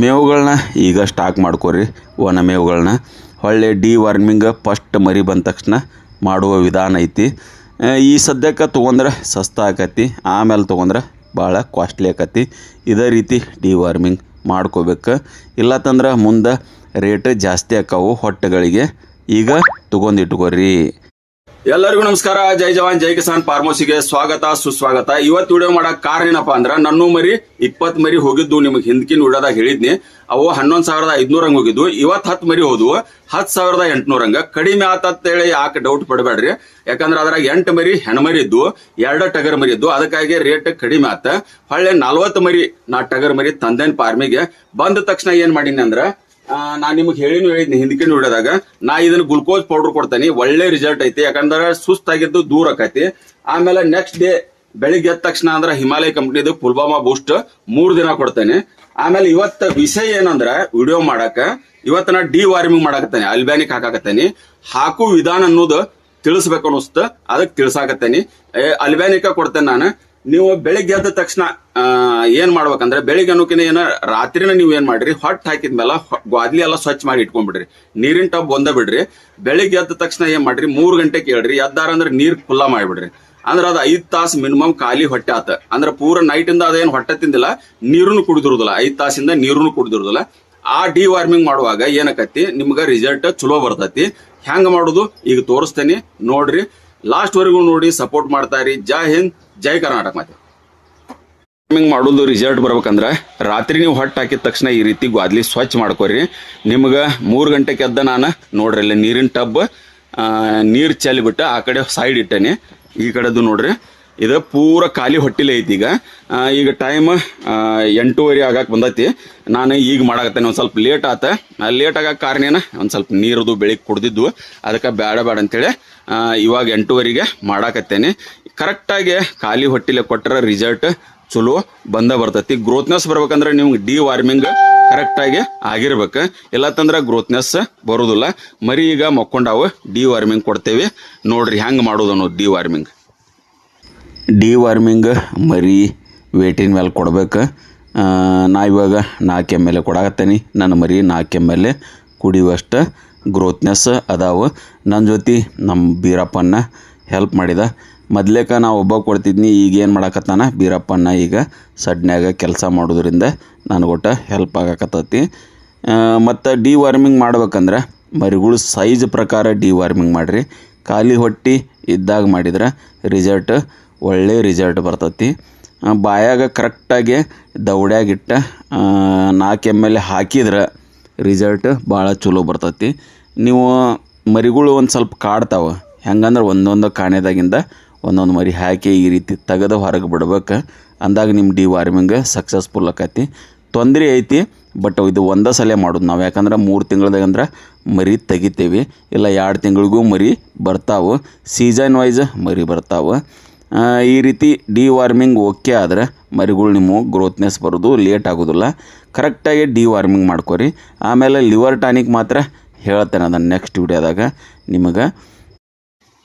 ಮೇವುಗಳನ್ನ ಈಗ ಸ್ಟಾಕ್ ಮಾಡ್ಕೊರಿ. ಒಣ ಮೇವುಗಳನ್ನ ಹೊಳ್ಳೆ ಡಿವಾರ್ಮಿಂಗ್ ಫಸ್ಟ್ ಮರಿ ಬಂದ ತಕ್ಷಣ ಮಾಡುವ ವಿಧಾನ ಐತಿ. ಈ ಸದ್ಯಕ್ಕೆ ತೊಗೊಂಡ್ರೆ ಸಸ್ತಾ ಆಕತಿ, ಆಮೇಲೆ ತೊಗೊಂಡ್ರೆ ಭಾಳ ಕಾಸ್ಟ್ಲಿ ಆಕತಿ. ಇದೇ ರೀತಿ ಡಿವಾರ್ಮಿಂಗ್ ಮಾಡ್ಕೋಬೇಕು. ಇಲ್ಲತ್ತಂದ್ರೆ ಮುಂದೆ ರೇಟ್ ಜಾಸ್ತಿ ಆಕಾವು ಹೊಟ್ಟೆಗಳಿಗೆ. ಈಗ ತೊಗೊಂಡಿಟ್ಕೋರಿ. ಎಲ್ಲರಿಗೂ ನಮಸ್ಕಾರ. ಜೈ ಜವಾನ್ ಜೈ ಕಿಸಾನ್ ಫಾರ್ಮಸಿಗೆ ಸ್ವಾಗತ ಸುಸ್ವಾಗತ. ಇವತ್ತು ವಿಡಿಯೋ ಮಾಡಕ್ ಕಾರಣ ಏನಪ್ಪ ಅಂದ್ರೆ ನನ್ನೂ ಮರಿ 20 ಮರಿ ಹೋಗಿದ್ದು ನಿಮಗೆ ಹಿಂದಕಿನ ವಿಡಿಯೋದಾಗ ಹೇಳಿದ್ನಿ. ಅವು 11,500 ಹಂಗ ಹೋಗಿದ್ವು. ಇವತ್ತು 10 ಮರಿ ಹೋದ್ವು 10,800 ಹಂಗ. ಕಡಿಮೆ ಆತಂತೇಳಿ ಯಾಕೆ ಡೌಟ್ ಪಡಬೇಡ್ರಿ. ಯಾಕಂದ್ರೆ ಅದ್ರಾಗ 8 ಮರಿ ಹೆಣ್ಮರಿ ಇದ್ದು 2 ಟಗರ್ ಮರಿ ಇದ್ದು. ಅದಕ್ಕಾಗಿ ರೇಟ್ ಕಡಿಮೆ ಆತ. ಹೊಳ್ಳೆ 40 ಮರಿ ನಾ ಟಗರ್ ಮರಿ ತಂದೇನ್ ಫಾರ್ಮಿಗೆ. ಬಂದ ತಕ್ಷಣ ಏನ್ ಮಾಡೀನಿ ಅಂದ್ರ ನಾನ್ ನಿಮ್ಗೆ ಹೇಳಿದ್ನಿ ಹಿಂದಕಿನ ವಿಡಿಯೋದಾಗ, ನಾ ಇದನ್ನ ಗ್ಲುಕೋಸ್ ಪೌಡರ್ ಕೊಡ್ತೇನೆ. ಒಳ್ಳೆ ರಿಸಲ್ಟ್ ಐತಿ. ಯಾಕಂದ್ರೆ ಸುಸ್ತಾಗಿದ್ದು ದೂರ ಆಕೈತಿ. ಆಮೇಲೆ ನೆಕ್ಸ್ಟ್ ಡೇ ಬೆಳಿಗ್ಗೆ ಎದ್ದ ತಕ್ಷಣ ಅಂದ್ರೆ ಹಿಮಾಲಯ ಕಂಪ್ನಿದು ಪುಲ್ವಾಮಾ ಬೂಸ್ಟ್ 3 ದಿನ ಕೊಡ್ತೇನೆ. ಆಮೇಲೆ ಇವತ್ತ ವಿಷಯ ಏನಂದ್ರ ವಿಡಿಯೋ ಮಾಡಾಕ ಇವತ್ತ ನಾ ಡಿವಾರ್ಮಿಂಗ್ ಮಾಡಾಕತ್ತೇನೆ, ಅಲ್ಬ್ಯಾನಿಕ್ ಹಾಕಾಕತ್ತೇನಿ. ಹಾಕು ವಿಧಾನ ಅನ್ನೋದು ತಿಳಿಸ್ಬೇಕು ಅನ್ನಿಸ್ತ, ಅದಕ್ಕೆ ತಿಳ್ಸಾಕತ್ತೇನಿ. ಅಲ್ಬ್ಯಾನಿಕ ಕೊಡ್ತೇನೆ ನಾನು. ನೀವು ಬೆಳಿಗ್ಗೆ ಎದ್ದ ತಕ್ಷಣ ಏನ್ ಮಾಡ್ಬೇಕಂದ್ರೆ ಬೆಳಿಗ್ಗೆ ಅನ್ನೋಕಿನ ಏನ ರಾತ್ರಿನ ನೀವ್ ಏನ್ ಮಾಡ್ರಿ, ಹೊಟ್ಟು ಹಾಕಿದ್ಮೇಲೆ ಗ್ವಾದ್ಲಿ ಎಲ್ಲ ಸ್ವಚ್ಛ ಮಾಡಿ ಇಟ್ಕೊಂಡ್ಬಿಡ್ರಿ. ನೀರಿನ ಟಬ್ ಒಂದ ಬಿಡ್ರಿ. ಬೆಳಿಗ್ಗೆ ಎದ್ದ ತಕ್ಷಣ ಏನ್ ಮಾಡ್ರಿ, 3 ಗಂಟೆ ಕೇಳ್ರಿ. ಎದ್ದಾರ ಅಂದ್ರೆ ನೀರ್ ಫುಲ್ಲಾ ಮಾಡಿಬಿಡ್ರಿ. ಅಂದ್ರೆ ಅದು 5 ತಾಸು ಮಿನಿಮಮ್ ಖಾಲಿ ಹೊಟ್ಟೆ ಆತ. ಅಂದ್ರೆ ಪೂರ ನೈಟ್ ಇಂದ ಅದೇನ್ ಹೊಟ್ಟೆ ತಿಂದಿಲ್ಲ, ನೀರನ್ನು ಕುಡಿದಿರುದಿಲ್ಲ. 5 ತಾಸಿಂದ ನೀರನ್ನು ಕುಡಿದಿರುದಿಲ್ಲ. ಆ ಡಿವಾರ್ಮಿಂಗ್ ಮಾಡುವಾಗ ಏನಕತಿ ನಿಮ್ಗ ರಿಸಲ್ಟ್ ಚಲೋ ಬರ್ತೈತಿ. ಹೆಂಗ್ ಮಾಡುದು ಈಗ ತೋರಿಸ್ತೇನೆ, ನೋಡ್ರಿ. ಲಾಸ್ಟ್ ವರೆಗೂ ನೋಡಿ ಸಪೋರ್ಟ್ ಮಾಡ್ತಾ ಇರಿ. ಜೈ ಹಿಂದ್, ಜೈ ಕರ್ನಾಟಕ. ಮತ್ತೆ ಮಾಡೋದು ರಿಸಲ್ಟ್ ಬರ್ಬೇಕಂದ್ರ ರಾತ್ರಿ ನೀವು ಹೊಟ್ಟು ಹಾಕಿದ ತಕ್ಷಣ ಈ ರೀತಿ ಗ್ವಾದ್ಲಿ ಸ್ವಚ್ಛ ಮಾಡ್ಕೋರಿ. ನಿಮ್ಗ 3 ಗಂಟೆಗೆ ಎದ್ದ ನಾನು ನೋಡ್ರಿ ಅಲ್ಲಿ ನೀರಿನ ಟಬ್ ನೀರ್ ಚೆಲ್ಲಿಬಿಟ್ಟು ಆ ಕಡೆ ಸೈಡ್ ಇಟ್ಟೇನೆ. ಈ ಕಡೆದು ನೋಡ್ರಿ ಇದು ಪೂರ ಖಾಲಿ ಹೊಟ್ಟಿಲೆ ಐತಿ. ಈಗ ಟೈಮ್ 8:30 ಆಗಾಕ್ ಬಂದೈತಿ. ನಾನು ಈಗ ಮಾಡಾಕತ್ತೇನೆ. ಒಂದ್ ಸ್ವಲ್ಪ ಲೇಟ್ ಆತ. ಲೇಟ್ ಆಗಕ್ಕೆ ಕಾರಣ ಏನ, ಒಂದ್ ಸ್ವಲ್ಪ ನೀರದು ಬೆಳಿಗ್ಗೆ ಕುಡ್ದಿದ್ವು. ಅದಕ್ಕೆ ಬೇಡ ಅಂತೇಳಿ ಇವಾಗ 8:30ಗೆ ಮಾಡಾಕತ್ತೇನೆ. ಕರೆಕ್ಟಾಗಿ ಖಾಲಿ ಹೊಟ್ಟಿಲೆ ಕೊಟ್ಟರೆ ರಿಸಲ್ಟ್ ಚಲೋ ಬರ್ತೈತಿ. ಗ್ರೋತ್ನೆಸ್ ಬರ್ಬೇಕಂದ್ರೆ ನಿಮ್ಗೆ ಡಿವಾರ್ಮಿಂಗ್ ಕರೆಕ್ಟಾಗಿ ಆಗಿರ್ಬೇಕು. ಇಲ್ಲತ್ತಂದ್ರೆ ಗ್ರೋತ್ನೆಸ್ ಬರೋದಿಲ್ಲ. ಮರಿ ಈಗ ಮಕ್ಕೊಂಡಾವು, ಡಿವಾರ್ಮಿಂಗ್ ಕೊಡ್ತೇವೆ. ನೋಡ್ರಿ ಹೆಂಗೆ ಮಾಡೋದು ಅನ್ನೋದು ಡಿವಾರ್ಮಿಂಗ್. ಡಿವಾರ್ಮಿಂಗ್ ಮರಿ ವೇಟಿನ ಮೇಲೆ ಕೊಡ್ಬೇಕು. ನಾ ಇವಾಗ 4 ml ಕೊಡಾಕತ್ತೇನೆ. ನನ್ನ ಮರಿ 4 ml ಕುಡಿಯುವಷ್ಟು ಗ್ರೋತ್ನೆಸ್ ಅದಾವು. ನನ್ನ ಜೊತೆ ನಮ್ಮ ಬೀರಪ್ಪನ ಹೆಲ್ಪ್ ಮಾಡಿದ. ಮೊದ್ಲೇಕ ನಾ ಒಬ್ಬ ಕೊಡ್ತಿದ್ನಿ. ಈಗ ಏನು ಮಾಡಾಕತ್ತಾನ ಬೀರಪ್ಪನ ಈಗ ಸಡ್ನ್ಯಾಗ ಕೆಲಸ ಮಾಡೋದ್ರಿಂದ ನನಗೊಟ್ಟು ಹೆಲ್ಪ್ ಆಗಾಕತ್ತೈತಿ. ಮತ್ತು ಡಿವಾರ್ಮಿಂಗ್ ಮಾಡ್ಬೇಕಂದ್ರೆ ಮರಿಗಳು ಸೈಜ್ ಪ್ರಕಾರ ಡಿವಾರ್ಮಿಂಗ್ ಮಾಡಿರಿ. ಖಾಲಿ ಹೊಟ್ಟೆ ಇದ್ದಾಗ ಮಾಡಿದ್ರೆ ರಿಸಲ್ಟ್ ಒಳ್ಳೆ ರಿಸಲ್ಟ್ ಬರ್ತೈತಿ. ಬಾಯಾಗ ಕರೆಕ್ಟಾಗಿ ದೌಡ್ಯಾಗಿಟ್ಟ 4 ml ಹಾಕಿದ್ರೆ ರಿಸಲ್ಟ್ ಭಾಳ ಚಲೋ ಬರ್ತೈತಿ. ನೀವು ಮರಿಗಳು ಒಂದು ಸ್ವಲ್ಪ ಕಾಡ್ತಾವೆ. ಹೆಂಗಂದ್ರೆ ಒಂದೊಂದು ಕಾಣೆದಾಗಿಂದ ಒಂದೊಂದು ಮರಿ ಹಾಕಿ ಈ ರೀತಿ ತೆಗೆದು ಹೊರಗೆ ಬಿಡ್ಬೇಕು. ಅಂದಾಗ ನಿಮ್ಮ ಡಿವಾರ್ಮಿಂಗ್ ಸಕ್ಸಸ್ಫುಲ್ ಆಕತಿ. ತೊಂದರೆ ಐತಿ, ಬಟ್ ಇದು ಒಂದೇ ಸಲ ಮಾಡೋದು ನಾವು. ಯಾಕಂದ್ರೆ 3 ತಿಂಗಳದಾಗಂದ್ರೆ ಮರಿ ತೆಗಿತೇವೆ. ಇಲ್ಲ 2 ತಿಂಗಳಿಗೂ ಮರಿ ಬರ್ತಾವೆ. ಸೀಸನ್ ವೈಸ್ ಮರಿ ಬರ್ತಾವೆ. ಈ ರೀತಿ ಡಿವಾರ್ಮಿಂಗ್ ಓಕೆ ಆದರೆ ಮರಿಗಳು ನಿಮ್ಮ ಗ್ರೋತ್ನೆಸ್ ಬರೋದು ಲೇಟ್ ಆಗೋದಿಲ್ಲ. ಕರೆಕ್ಟಾಗಿ ಡಿವಾರ್ಮಿಂಗ್ ಮಾಡ್ಕೊರಿ. ಆಮೇಲೆ ಲಿವರ್ ಟಾನಿಕ್ ಮಾತ್ರ ಹೇಳ್ತೇನೆ ಅದನ್ನು ನೆಕ್ಸ್ಟ್ ವಿಡಿಯೋದಾಗ ನಿಮಗೆ.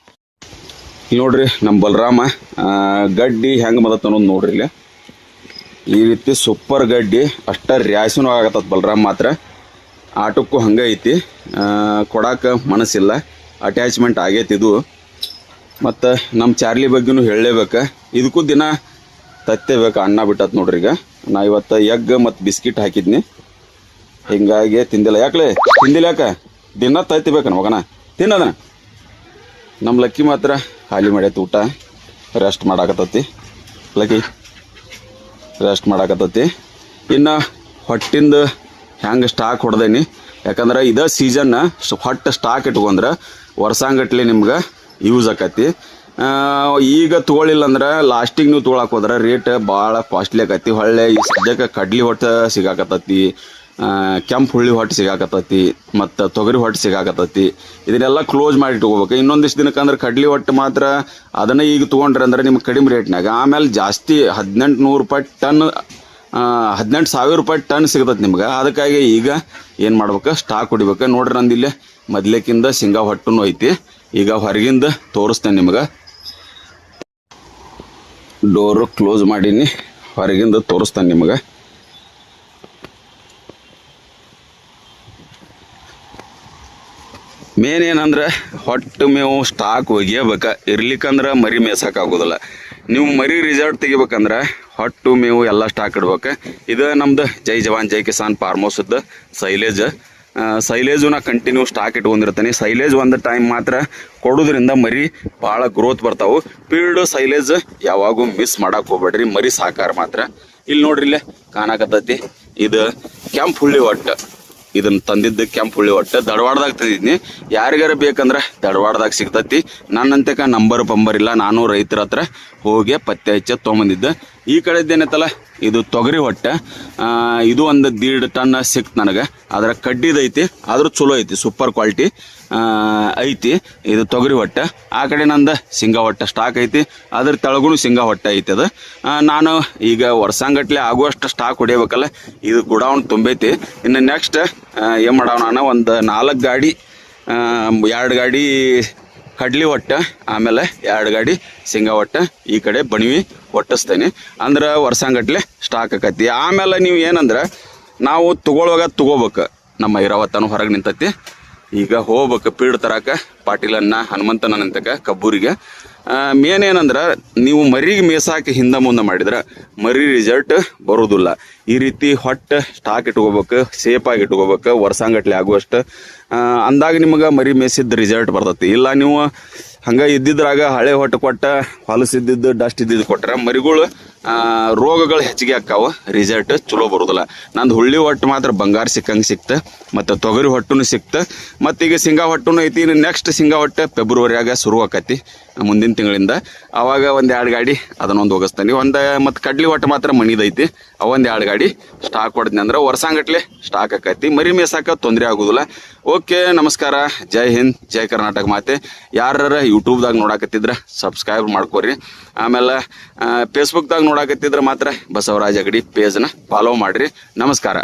ನೋಡ್ರಿ ನಮ್ಮ ಬಲರಾಮ ಗಡ್ಡಿ ಹೆಂಗೆ ಮದತ್ ಅನ್ನೋದು ನೋಡ್ರಿ. ಇಲ್ಲಿ ಈ ರೀತಿ ಸೂಪರ್ ಗಡ್ಡಿ ಅಷ್ಟ ರ್ಯಾಶನೂ ಆಗತ್ತದ. ಬಲರಾಮ ಮಾತ್ರ ಆಟಕ್ಕೂ ಹಂಗೆ ಐತಿ. ಕೊಡಾಕ ಮನಸ್ಸಿಲ್ಲ, ಅಟ್ಯಾಚ್ಮೆಂಟ್ ಆಗೈತಿ ಇದು. ಮತ್ತು ನಮ್ಮ ಚಾರ್ಲಿ ಬಗ್ಗೆನೂ ಹೇಳಲೇಬೇಕು. ಇದಕ್ಕೂ ದಿನ ತತ್ತೇಬೇಕು. ಅನ್ನ ಬಿಟ್ಟತ್ ನೋಡ್ರಿ. ಈಗ ನಾ ಇವತ್ತು ಎಗ್ ಮತ್ತು ಬಿಸ್ಕಿಟ್ ಹಾಕಿದ್ನಿ, ಹಿಂಗಾಗಿ ತಿಂದಿಲ್ಲ. ಯಾಕಲೇ ತಿಂದಿಲ್ಲ? ಯಾಕೆ ದಿನ ತತ್ತಿಬೇಕನ ಮಗನ, ತಿನ್ನೋದನ. ನಮ್ಮ ಲಕ್ಕಿ ಮಾತ್ರ ಖಾಲಿ ಮಾಡೈತಿ ಊಟ. ರೆಸ್ಟ್ ಮಾಡಾಕತ್ತತಿ ಲಕ್ಕಿ, ರೆಸ್ಟ್ ಮಾಡಾಕತ್ತತಿ. ಇನ್ನು ಹೊಟ್ಟಿಂದ ಹೆಂಗೆ ಸ್ಟಾಕ್ ಹೊಡೆದೇನಿ. ಯಾಕಂದ್ರೆ ಇದೇ ಸೀಸನ್ ಹೊಟ್ಟೆ ಸ್ಟಾಕ್ ಇಟ್ಕೊಂಡ್ರೆ ವರ್ಷಾಂಗಟ್ಲೆ ನಿಮ್ಗೆ ಯೂಸ್ ಆಕತಿ. ಈಗ ತೊಗೊಳಿಲ್ಲ ಅಂದ್ರೆ ಲಾಸ್ಟಿಗೆ ನೀವು ತೊಗೊಳಕ್ಕೆ ಹೋದ್ರೆ ರೇಟ್ ಭಾಳ ಕಾಸ್ಟ್ಲಿ ಆಕತಿ. ಹೊಳ್ಳೆ ಈ ಸದ್ಯಕ್ಕೆ ಕಡ್ಲಿ ಹೊಟ್ಟೆ ಸಿಗಾಕತ್ತತಿ, ಕೆಂಪು ಹುಳ್ಳಿ ಹೊಟ್ಟೆ ಸಿಗಾಕತ್ತೈತಿ, ಮತ್ತು ತೊಗರಿ ಹೊಟ್ಟೆ ಸಿಗಾಕತ್ತೈತಿ. ಇದನ್ನೆಲ್ಲ ಕ್ಲೋಸ್ ಮಾಡಿ ಇಟ್ಕೋಬೇಕು. ಇನ್ನೊಂದಿಷ್ಟು ದಿನಕ್ಕೆ ಅಂದ್ರೆ ಕಡ್ಲಿ ಹೊಟ್ಟೆ ಮಾತ್ರ ಅದನ್ನು ಈಗ ತೊಗೊಂಡ್ರೆ ಅಂದ್ರೆ ನಿಮ್ಗೆ ಕಡಿಮೆ ರೇಟ್ನಾಗ. ಆಮೇಲೆ ಜಾಸ್ತಿ 1800 ರೂಪಾಯಿ ಟನ್, 18,000 ರೂಪಾಯಿ ಟನ್ ಸಿಗ್ತೈತೆ ನಿಮ್ಗೆ. ಅದಕ್ಕಾಗಿ ಈಗ ಏನು ಮಾಡ್ಬೇಕು, ಸ್ಟಾಕ್ ಹೊಡಿಬೇಕು. ನೋಡ್ರಿ ನಂದು ಇಲ್ಲೇ ಮೊದ್ಲೇಕಿಂದ ಶೇಂಗಾ ಹೊಟ್ಟೂ ಐತಿ. ಈಗ ಹೊರಗಿಂದ ತೋರಿಸ್ತೇನೆ ನಿಮ್ಗೆ. ಡೋರು ಕ್ಲೋಸ್ ಮಾಡೀನಿ, ಹೊರಗಿಂದ ತೋರಿಸ್ತೇನೆ ನಿಮ್ಗೆ. ಮೇನ್ ಏನಂದ್ರೆ ಹೊಟ್ಟು ಮೇವು ಸ್ಟಾಕ್ ಒಗಿಯಬೇಕು, ಇರ್ಲಿಕ್ಕಂದ್ರೆ ಮರಿ ಮೇಯ್ಸೋಕ್ಕಾಗೋದಿಲ್ಲ. ನೀವು ಮರಿ ರಿಸಲ್ಟ್ ತೆಗಿಬೇಕಂದ್ರೆ ಹೊಟ್ಟು ಮೇವು ಎಲ್ಲ ಸ್ಟಾಕ್ ಇಡ್ಬೇಕು. ಇದು ನಮ್ದು ಜೈ ಜವಾನ್ ಜೈ ಕಿಸಾನ್ ಫಾರ್ಮ್ ಹೌಸ್ದು ಸೈಲೇಜು ನಾ ಕಂಟಿನ್ಯೂ ಸ್ಟಾಕ್ ಇಟ್ಕೊಂಡಿರ್ತೀನಿ. ಸೈಲೇಜ್ ಒಂದು ಟೈಮ್ ಮಾತ್ರ ಕೊಡೋದ್ರಿಂದ ಮರಿ ಭಾಳ ಗ್ರೋತ್ ಬರ್ತಾವೆ. ಫೀಲ್ಡ್ ಸೈಲೇಜ್ ಯಾವಾಗೂ ಮಿಸ್ ಮಾಡಕ್ಕೆ ಹೋಗ್ಬೇಡ್ರಿ, ಮರಿ ಸಾಕಾರ ಮಾತ್ರ. ಇಲ್ಲಿ ನೋಡ್ರಿ, ಇಲ್ಲೇ ಕಾಣಕತ್ತೈತಿ, ಇದು ಕೆಂಪು ಹುಳ್ಳಿ ಹೊಟ್ಟು. ಇದನ್ನು ತಂದಿದ್ದು ಕೆಂಪು ಹುಳ್ಳಿ ಹೊಟ್ಟು ದಡವಾಡ್ದಾಗ ತಂದಿದ್ದೀನಿ. ಯಾರಿಗಾರ ಬೇಕಂದ್ರೆ ದಡವಾಡ್ದಾಗ ಸಿಗ್ತೈತಿ. ನನ್ನಂತಕ ನಂಬರ್ ಇಲ್ಲ, ನಾನು ರೈತರ ಹತ್ರ ಹೋಗಿ ಪತ್ತೆ ಹಚ್ಚ ತೊಗೊಂಬಂದಿದ್ದೆ. ಈ ಕಡೆದ್ದೇನೈತಲ್ಲ ಇದು ತೊಗರಿ ಹೊಟ್ಟೆ. ಇದು ಒಂದು 1.5 ಟನ್ ಸಿಕ್ತು ನನಗೆ. ಅದರ ಕಡ್ಡಿದೈತಿ, ಆದರೂ ಚಲೋ ಐತಿ, ಸೂಪರ್ ಕ್ವಾಲಿಟಿ ಐತಿ. ಇದು ತೊಗರಿ ಹೊಟ್ಟೆ. ಆ ಕಡೆ ನಂದು ಶೇಂಗಾ ಹೊಟ್ಟೆ ಸ್ಟಾಕ್ ಐತಿ, ಅದ್ರ ತೆಳಗೂ ಶೇಂಗಾ ಹೊಟ್ಟೆ ಐತಿ. ಅದು ನಾನು ಈಗ ವರ್ಷಂಗಟ್ಲೆ ಆಗುವಷ್ಟು ಸ್ಟಾಕ್ ಹೊಡಿಬೇಕಲ್ಲ, ಇದು ಗುಡೌನ್ ತುಂಬೈತಿ. ಇನ್ನು ನೆಕ್ಸ್ಟ್ ಏನು ಮಾಡೋ ನಾನು ಒಂದು 4 ಗಾಡಿ 2 ಗಾಡಿ ಕಡ್ಲಿ ಹೊಟ್ಟೆ, ಆಮೇಲೆ 2 ಗಾಡಿ ಶೇಂಗಾ ಹೊಟ್ಟೆ, ಈ ಕಡೆ ಬಣವಿ ಒಟ್ಟಿಸ್ತೇನೆ. ಅಂದ್ರೆ ವರ್ಷಂಗಟ್ಲೆ ಸ್ಟಾಕ್ ಆಕತಿ. ಆಮೇಲೆ ನೀವು ಏನಂದ್ರೆ ನಾವು ತಗೋಬೇಕು, ನಮ್ಮ ಇರಾವತ್ತನು ಹೊರಗೆ ನಿಂತೈತಿ. ಈಗ ಹೋಗ್ಬೇಕು ಫೀಡ್ ತರಕ ಪಾಟೀಲನ್ನ ಹನುಮಂತನ ನಿಂತಕ ಕಬ್ಬೂರಿಗೆ. ಮೇನ್ ಏನಂದ್ರೆ ನೀವು ಮರಿಗೆ ಮೇಸಾಕಿ ಹಿಂದೆ ಮುಂದೆ ಮಾಡಿದ್ರೆ ಮರಿ ರಿಸಲ್ಟ್ ಬರೋದಿಲ್ಲ. ಈ ರೀತಿ ಹೊಟ್ಟೆ ಸ್ಟಾಕ್ ಇಟ್ಕೋಬೇಕು, ಸೇಫಾಗಿ ಇಟ್ಕೋಬೇಕು, ವರ್ಷಂಗಟ್ಲೆ ಆಗುವಷ್ಟು. ಅಂದಾಗ ನಿಮಗೆ ಮರಿ ಮೇಸಿದ್ದು ರಿಸಲ್ಟ್ ಬರ್ತೈತಿ. ಇಲ್ಲ ನೀವು ಹಂಗೆ ಇದ್ದಿದ್ರಾಗ ಹಳೆ ಹೊಟ್ಟೆ ಕೊಟ್ಟ ಹೊಲಸಿದ್ದು ಡಸ್ಟ್ ಇದ್ದಿದ್ದು ಕೊಟ್ರೆ ಮರಿಗಳು ರೋಗಗಳು ಹೆಚ್ಚಿಗೆ ಆಕ್ಕಾವ, ರಿಸಲ್ಟ್ ಚಲೋ ಬರೋದಿಲ್ಲ. ನಂದು ಹುಳ್ಳಿ ಹೊಟ್ಟು ಮಾತ್ರ ಬಂಗಾರ ಸಿಕ್ಕಂಗೆ ಸಿಕ್ತು, ಮತ್ತು ತೊಗರಿ ಹೊಟ್ಟೂ ಸಿಕ್ತು, ಮತ್ತು ಈಗ ಶೇಂಗಾ ಹೊಟ್ಟೂ ಐತಿ. ಇನ್ನು ನೆಕ್ಸ್ಟ್ ಶೇಂಗಾ ಹೊಟ್ಟೆ ಫೆಬ್ರವರಿಯಾಗ ಶುರು ಆಕತಿ, ಮುಂದಿನ ತಿಂಗಳಿಂದ. ಆವಾಗ ಒಂದು 2 ಗಾಡಿ ಅದನ್ನೊಂದು ಹೋಗಿಸ್ತಾನೆ. ಮತ್ತು ಕಡ್ಲಿ ಹೊಟ್ಟೆ ಮಾತ್ರ ಮಣಿದೈತಿ, ಅವೊಂದು 2 ಗಾಡಿ ಸ್ಟಾಕ್ ಹೊಡೆದ್ನಿ ಅಂದ್ರೆ ವರ್ಷಂಗಟ್ಲೆ ಸ್ಟಾಕ್ ಆಕೈತಿ. ಮರಿ ಮೇಸಾಕ ತೊಂದರೆ ಆಗೋದಿಲ್ಲ. ಓಕೆ, ನಮಸ್ಕಾರ, ಜೈ ಹಿಂದ್, ಜೈ ಕರ್ನಾಟಕ ಮಾತೆ. ಯಾರ ಯೂಟ್ಯೂಬ್ದಾಗ ನೋಡಾಕತ್ತಿದ್ರೆ ಸಬ್ಸ್ಕ್ರೈಬ್ ಮಾಡ್ಕೊರಿ. ಆಮೇಲೆ ಫೇಸ್ಬುಕ್ದಾಗ ನೋಡಾಕತ್ತಿದ್ರೆ ಮಾತ್ರ ಬಸವರಾಜ್ ಅಗಡಿ ಪೇಜ್ನ ಫಾಲೋ ಮಾಡಿರಿ. ನಮಸ್ಕಾರ.